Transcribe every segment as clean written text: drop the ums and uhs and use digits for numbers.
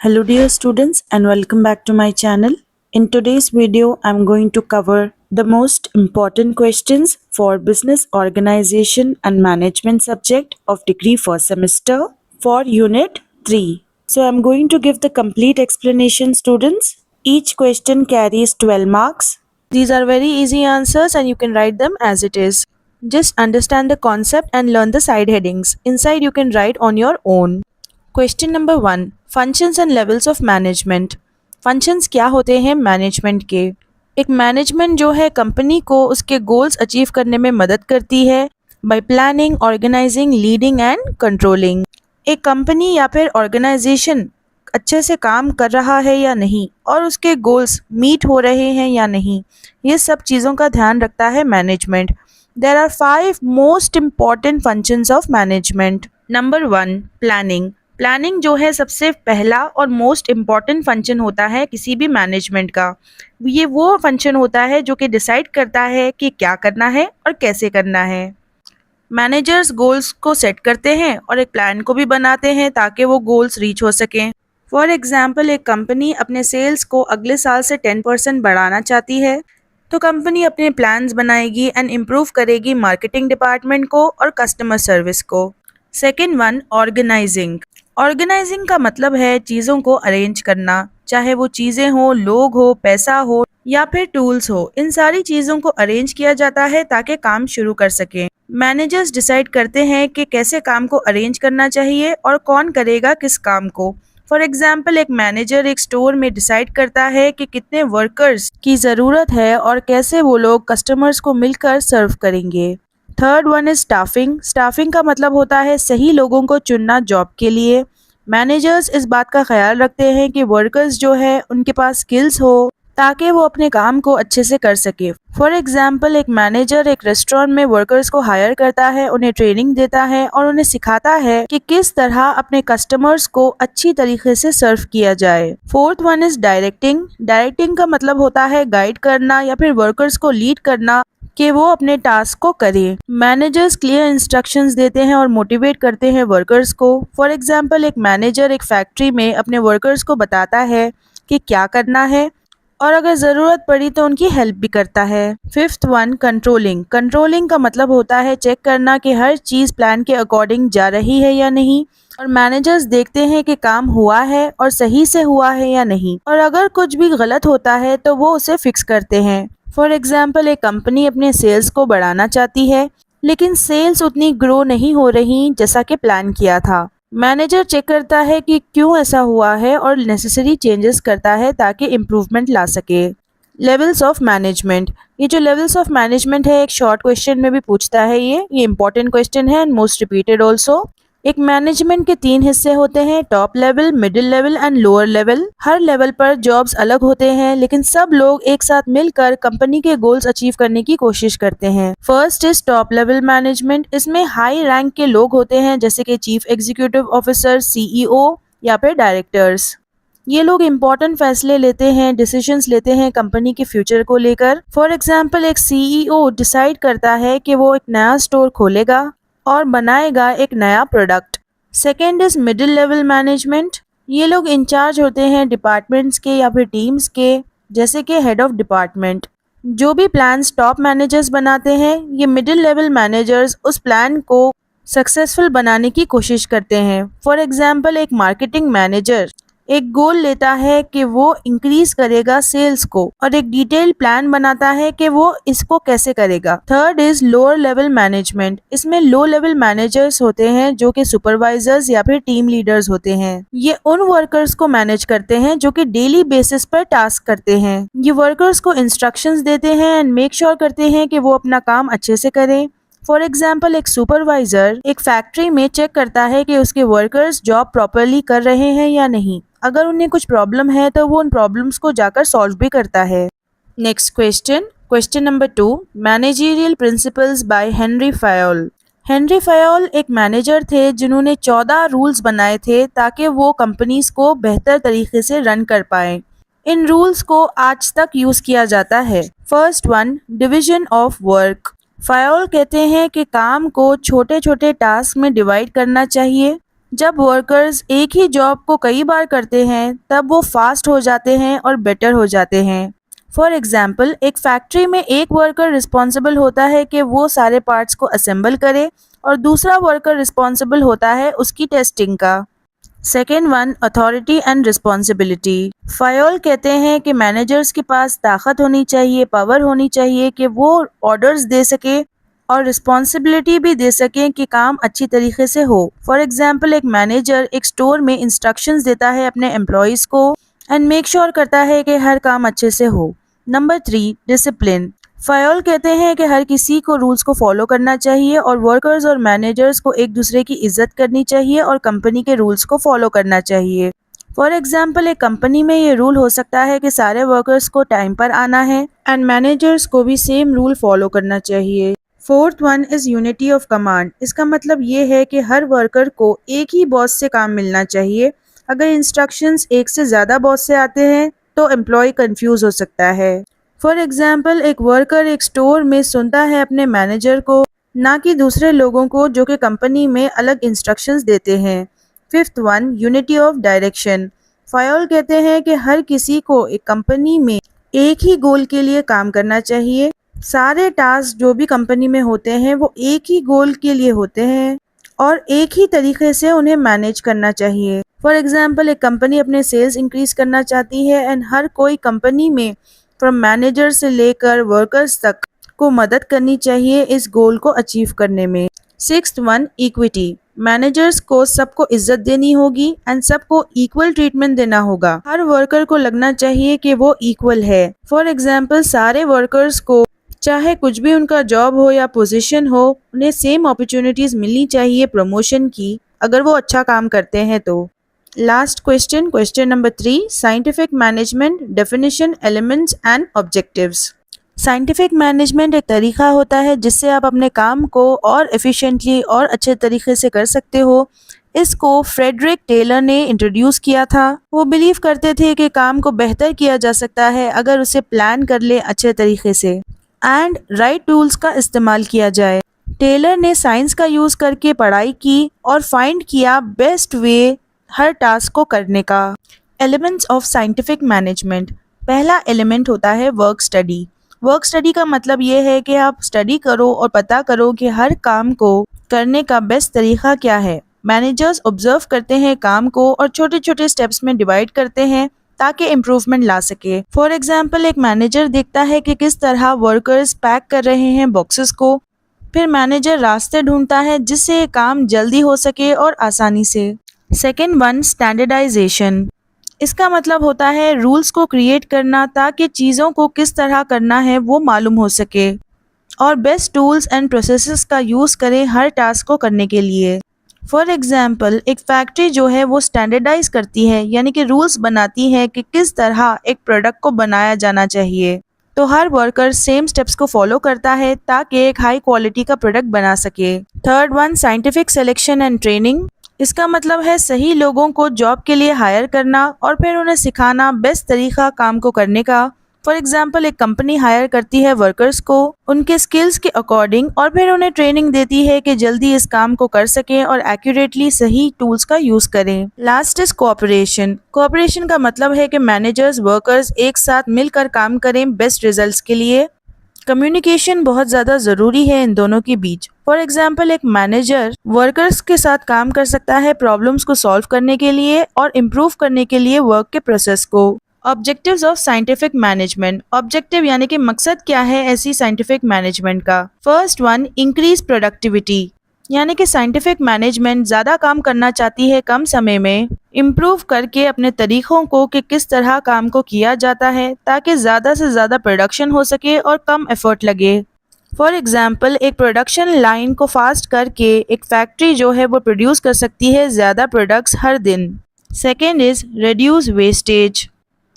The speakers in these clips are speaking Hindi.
Hello dear students and welcome back to my channel. In today's video, I'm going to cover the most important questions for business organization and management subject of degree first semester for unit 3. So I'm going to give the complete explanation students. Each question carries 12 marks. These are very easy answers and you can write them as it is. Just understand the concept and learn the side headings. Inside you can write on your own. Question number 1 functions and levels of management. Functions क्या होते हैं मैनेजमेंट के। एक मैनेजमेंट जो है कंपनी को उसके गोल्स अचीव करने में मदद करती है by planning, organising, leading and controlling. एक कंपनी या फिर ऑर्गेनाइजेशन अच्छे से काम कर रहा है या नहीं और उसके गोल्स मीट हो रहे हैं या नहीं, ये सब चीज़ों का ध्यान रखता है management. There are 5 most important functions of management. Number 1 planning. Planning जो है सबसे पहला और मोस्ट इम्पॉर्टेंट फंक्शन होता है किसी भी मैनेजमेंट का। ये वो फंक्शन होता है जो कि डिसाइड करता है कि क्या करना है और कैसे करना है। मैनेजर्स गोल्स को सेट करते हैं और एक प्लान को भी बनाते हैं ताकि वो गोल्स रीच हो सकें। फॉर एग्जाम्पल, एक कंपनी अपने सेल्स को अगले साल से 10% बढ़ाना चाहती है तो कंपनी अपने प्लान्स बनाएगी एंड इम्प्रूव करेगी मार्केटिंग डिपार्टमेंट को और कस्टमर सर्विस को। Second one organising. ऑर्गेनाइजिंग का मतलब है चीज़ों को अरेंज करना, चाहे वो चीज़ें हो, लोग हो, पैसा हो या फिर टूल्स हो। इन सारी चीज़ों को अरेंज किया जाता है ताकि काम शुरू कर सकें। मैनेजर्स डिसाइड करते हैं कि कैसे काम को अरेंज करना चाहिए और कौन करेगा किस काम को। फॉर एग्जाम्पल, एक मैनेजर एक स्टोर में डिसाइड करता है कि कितने वर्कर्स की ज़रूरत है और कैसे वो लोग कस्टमर्स को मिलकर सर्व करेंगे। Third one is staffing. Staffing का मतलब होता है सही लोगों को चुनना जॉब के लिए। मैनेजर्स इस बात का ख्याल रखते हैं कि वर्कर्स जो है उनके पास स्किल्स हो ताकि वो अपने काम को अच्छे से कर सके। फॉर एग्जाम्पल, एक मैनेजर एक रेस्टोरेंट में वर्कर्स को हायर करता है, उन्हें ट्रेनिंग देता है और उन्हें सिखाता है कि किस तरह अपने कस्टमर्स को अच्छी तरीके से सर्व किया जाए। Fourth one is directing. Directing का मतलब होता है गाइड करना या फिर वर्कर्स को लीड करना कि वो अपने टास्क को करें। मैनेजर्स क्लियर इंस्ट्रक्शंस देते हैं और मोटिवेट करते हैं वर्कर्स को। फॉर एग्जाम्पल, एक मैनेजर एक फैक्ट्री में अपने वर्कर्स को बताता है कि क्या करना है और अगर ज़रूरत पड़ी तो उनकी हेल्प भी करता है। Fifth one controlling. कंट्रोलिंग का मतलब होता है चेक करना कि हर चीज़ प्लान के अकॉर्डिंग जा रही है या नहीं, और मैनेजर्स देखते हैं कि काम हुआ है और सही से हुआ है या नहीं, और अगर कुछ भी गलत होता है तो वो उसे फिक्स करते हैं। फॉर एग्जाम्पल, एक कंपनी अपने सेल्स को बढ़ाना चाहती है लेकिन सेल्स उतनी ग्रो नहीं हो रही जैसा कि प्लान किया था। मैनेजर चेक करता है कि क्यों ऐसा हुआ है और नेसेसरी चेंजेस करता है ताकि इम्प्रूवमेंट ला सके। Levels of management. ये जो लेवल्स ऑफ मैनेजमेंट है एक शॉर्ट क्वेश्चन में भी पूछता है। ये इंपॉर्टेंट क्वेश्चन है एंड मोस्ट रिपीटेड ऑल्सो। एक मैनेजमेंट के 3 हिस्से होते हैं, top level, middle level and lower level. Her level पर जॉब्स अलग होते हैं लेकिन सब लोग एक साथ मिलकर कंपनी के गोल्स अचीव करने की कोशिश करते हैं। First is top level management. इसमें हाई रैंक के लोग होते हैं जैसे कि चीफ एग्जीक्यूटिव ऑफिसर, सीईओ या फिर डायरेक्टर्स। ये लोग इम्पोर्टेंट फैसले लेते हैं, डिसीजंस लेते हैं कंपनी के फ्यूचर को लेकर। फॉर एग्जाम्पल, एक सीईओ डिसाइड करता है कि वो एक नया स्टोर खोलेगा और बनाएगा एक नया product. Second is middle level management. ये लोग इंचार्ज होते हैं डिपार्टमेंट्स के या फिर टीम्स के, जैसे कि हेड ऑफ डिपार्टमेंट। जो भी प्लान्स टॉप मैनेजर्स बनाते हैं, ये मिडिल लेवल मैनेजर्स उस प्लान को सक्सेसफुल बनाने की कोशिश करते हैं। फॉर एग्जाम्पल, एक मार्केटिंग मैनेजर एक गोल लेता है कि वो इंक्रीज करेगा सेल्स को और एक डिटेल प्लान बनाता है कि वो इसको कैसे करेगा। Third is lower level management. इसमें लो लेवल मैनेजर्स होते हैं जो कि सुपरवाइजर्स या फिर टीम लीडर्स होते हैं। ये उन वर्कर्स को मैनेज करते हैं जो कि डेली बेसिस पर टास्क करते हैं। ये वर्कर्स को इंस्ट्रक्शंस देते हैं एंड मेक श्योर करते हैं कि वो अपना काम अच्छे से करें। फॉर एग्जाम्पल, एक सुपरवाइजर एक फैक्ट्री में चेक करता है कि उसके वर्कर्स जॉब प्रॉपरली कर रहे हैं या नहीं। अगर उन्हें कुछ प्रॉब्लम है तो वो उन प्रॉब्लम्स को जाकर सॉल्व भी करता है। Next question number 2, managerial principles by Henri Fayol. Henri Fayol एक मैनेजर थे जिन्होंने 14 रूल्स बनाए थे ताकि वो कंपनीज को बेहतर तरीके से रन कर पाए। इन रूल्स को आज तक यूज किया जाता है। First one, division of work. Fayol कहते हैं कि काम को छोटे छोटे टास्क में डिवाइड करना चाहिए जब वर्कर्स एक ही जॉब को कई बार करते हैं तब वो फास्ट हो जाते हैं और बेटर हो जाते हैं। फॉर एग्जाम्पल, एक फैक्ट्री में एक वर्कर रिस्पॉन्सिबल होता है कि वो सारे पार्ट्स को असेंबल करे और दूसरा वर्कर रिस्पॉन्सिबल होता है उसकी टेस्टिंग का। Second one, authority and responsibility. Fayol कहते हैं कि मैनेजर्स के पास ताकत होनी चाहिए, पावर होनी चाहिए कि वो ऑर्डर्स दे सके और रिस्पॉन्सिबिलिटी भी दे सकें कि काम अच्छी तरीके से हो। फॉर एग्जाम्पल, एक मैनेजर एक स्टोर में इंस्ट्रक्शंस देता है अपने एम्प्लॉयज़ को एंड मेक श्योर करता है कि हर काम अच्छे से हो। Number 3, discipline. फायोल कहते हैं कि हर किसी को रूल्स को फॉलो करना चाहिए और वर्कर्स और मैनेजर्स को एक दूसरे की इज्जत करनी चाहिए और कंपनी के रूल्स को फॉलो करना चाहिए। फॉर एग्जाम्पल, एक कंपनी में ये रूल हो सकता है कि सारे वर्कर्स को टाइम पर आना है एंड मैनेजर्स को भी सेम रूल फॉलो करना चाहिए। Fourth one is unity of command. इसका मतलब ये है कि हर वर्कर को एक ही बॉस से काम मिलना चाहिए। अगर इंस्ट्रक्शंस एक से ज़्यादा बॉस से आते हैं तो एम्प्लॉय कंफ्यूज हो सकता है। फॉर एग्जाम्पल, एक वर्कर एक स्टोर में सुनता है अपने मैनेजर को, ना कि दूसरे लोगों को जो कि कंपनी में अलग इंस्ट्रक्शंस देते हैं। Fifth one, unity of direction. Fayol कहते हैं कि हर किसी को एक कंपनी में एक ही गोल के लिए काम करना चाहिए। सारे टास्क जो भी कंपनी में होते हैं वो एक ही गोल के लिए होते हैं और एक ही तरीके से उन्हें मैनेज करना चाहिए। फॉर एग्जाम्पल, एक कंपनी अपने सेल्स इंक्रीज करना चाहती है एंड हर कोई कंपनी में फ्रॉम मैनेजर से लेकर वर्कर्स तक को मदद करनी चाहिए इस गोल को अचीव करने में। Sixth one, equity. मैनेजर्स को सबको इज्जत देनी होगी एंड सबको इक्वल ट्रीटमेंट देना होगा। हर वर्कर को लगना चाहिए कि वो इक्वल है। फॉर एग्जाम्पल, सारे वर्कर्स को चाहे कुछ भी उनका जॉब हो या पोजीशन हो, उन्हें सेम अपॉर्चुनिटीज मिलनी चाहिए प्रमोशन की, अगर वो अच्छा काम करते हैं तो। Last question, question number 3, scientific management definition, elements and objectives. Scientific management एक तरीका होता है जिससे आप अपने काम को और एफिशिएंटली और अच्छे तरीके से कर सकते हो। इसको फ्रेडरिक टेलर ने इंट्रोड्यूस किया था। वो बिलीव करते थे कि काम को बेहतर किया जा सकता है अगर उसे प्लान कर ले अच्छे तरीके से एंड राइट टूल्स का इस्तेमाल किया जाए। टेलर ने साइंस का यूज़ करके पढ़ाई की और फाइंड किया बेस्ट वे हर टास्क को करने का। Elements of scientific management. पहला एलिमेंट होता है वर्क स्टडी। वर्क स्टडी का मतलब ये है कि आप स्टडी करो और पता करो कि हर काम को करने का बेस्ट तरीका क्या है। मैनेजर्स ऑब्जर्व करते हैं काम को और छोटे छोटे स्टेप्स में डिवाइड करते हैं ताकि इम्प्रूवमेंट ला सके। फॉर एग्जाम्पल, एक मैनेजर देखता है कि किस तरह वर्कर्स पैक कर रहे हैं बॉक्सेस को, फिर मैनेजर रास्ते ढूंढता है जिससे काम जल्दी हो सके और आसानी से। Second one, standardisation. इसका मतलब होता है रूल्स को क्रिएट करना ताकि चीज़ों को किस तरह करना है वो मालूम हो सके और बेस्ट टूल्स एंड प्रोसेसेस का यूज़ करें हर टास्क को करने के लिए। फॉर एग्जाम्पल, एक फैक्ट्री जो है वो स्टैंडर्डाइज करती है, यानी कि रूल्स बनाती है कि किस तरह एक प्रोडक्ट को बनाया जाना चाहिए, तो हर वर्कर सेम स्टेप्स को फॉलो करता है ताकि एक हाई क्वालिटी का प्रोडक्ट बना सके। Third one, scientific selection and training. इसका मतलब है सही लोगों को जॉब के लिए हायर करना और फिर उन्हें सिखाना बेस्ट तरीका काम को करने का। फॉर एग्जाम्पल, एक कंपनी हायर करती है वर्कर्स को उनके स्किल्स के अकॉर्डिंग और फिर उन्हें ट्रेनिंग देती है कि जल्दी इस काम को कर सकें और एक्यूरेटली सही टूल्स का यूज करें। Last is cooperation. कोऑपरेशन का मतलब है कि मैनेजर्स वर्कर्स एक साथ मिलकर काम करें बेस्ट रिजल्ट्स के लिए। कम्युनिकेशन बहुत ज़्यादा ज़रूरी है इन दोनों के बीच। फॉर एग्जाम्पल, एक मैनेजर वर्कर्स के साथ काम कर सकता है प्रॉब्लम्स को सॉल्व करने के लिए और इम्प्रूव करने के लिए वर्क के प्रोसेस को। Objectives of scientific management. Objective यानी कि मकसद क्या है ऐसी साइंटिफिक मैनेजमेंट का। फर्स्ट वन, इंक्रीज प्रोडक्टिविटी, यानी कि साइंटिफिक मैनेजमेंट ज़्यादा काम करना चाहती है कम समय में, इम्प्रूव करके अपने तरीक़ों को कि किस तरह काम को किया जाता है ताकि ज़्यादा से ज़्यादा प्रोडक्शन हो सके और कम एफर्ट लगे। फॉर एग्जाम्पल, एक प्रोडक्शन लाइन को फास्ट करके एक फैक्ट्री जो है वो प्रोड्यूस कर सकती है ज़्यादा प्रोडक्ट्स हर दिन। Second is reduce wastage.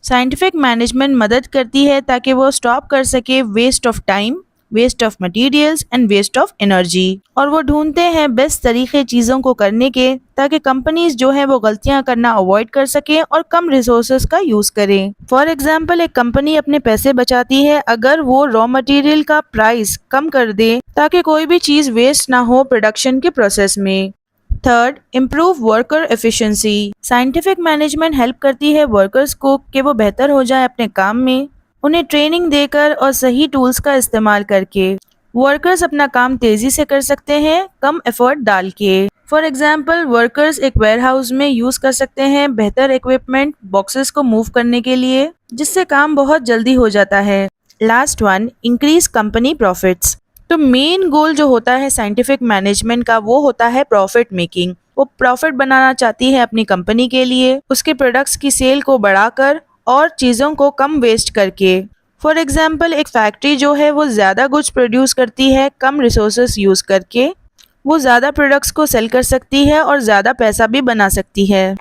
Scientific management मदद करती है ताकि वो स्टॉप कर सके waste of time, waste of materials and waste of energy, और वो ढूंढते हैं बेस्ट तरीके चीज़ों को करने के ताकि कंपनीज जो है वो गलतियां करना अवॉइड कर सकें और कम रिसोर्सेज का यूज़ करें। फॉर एग्जांपल, एक कंपनी अपने पैसे बचाती है अगर वो रॉ मटेरियल का प्राइस कम कर दे ताकि कोई भी चीज़ वेस्ट ना हो प्रोडक्शन के प्रोसेस में। Third, improve worker efficiency. Scientific management help करती है वर्कर्स को कि वो बेहतर हो जाए अपने काम में। उन्हें ट्रेनिंग देकर और सही टूल्स का इस्तेमाल करके वर्कर्स अपना काम तेजी से कर सकते हैं, कम एफर्ट डाल के। फॉर एग्जाम्पल, वर्कर्स एक वेयरहाउस में यूज कर सकते हैं बेहतर इक्विपमेंट बॉक्सेस को मूव करने के लिए, जिससे काम बहुत जल्दी हो जाता है। Last one, increase company profits. तो मेन गोल जो होता है साइंटिफिक मैनेजमेंट का वो होता है प्रॉफिट मेकिंग। वो प्रॉफिट बनाना चाहती है अपनी कंपनी के लिए, उसके प्रोडक्ट्स की सेल को बढ़ाकर और चीज़ों को कम वेस्ट करके। फॉर एग्जाम्पल, एक फैक्ट्री जो है वो ज़्यादा गुड्स प्रोड्यूस करती है कम रिसोर्सेस यूज़ करके। वो ज़्यादा प्रोडक्ट्स को सेल कर सकती है और ज़्यादा पैसा भी बना सकती है।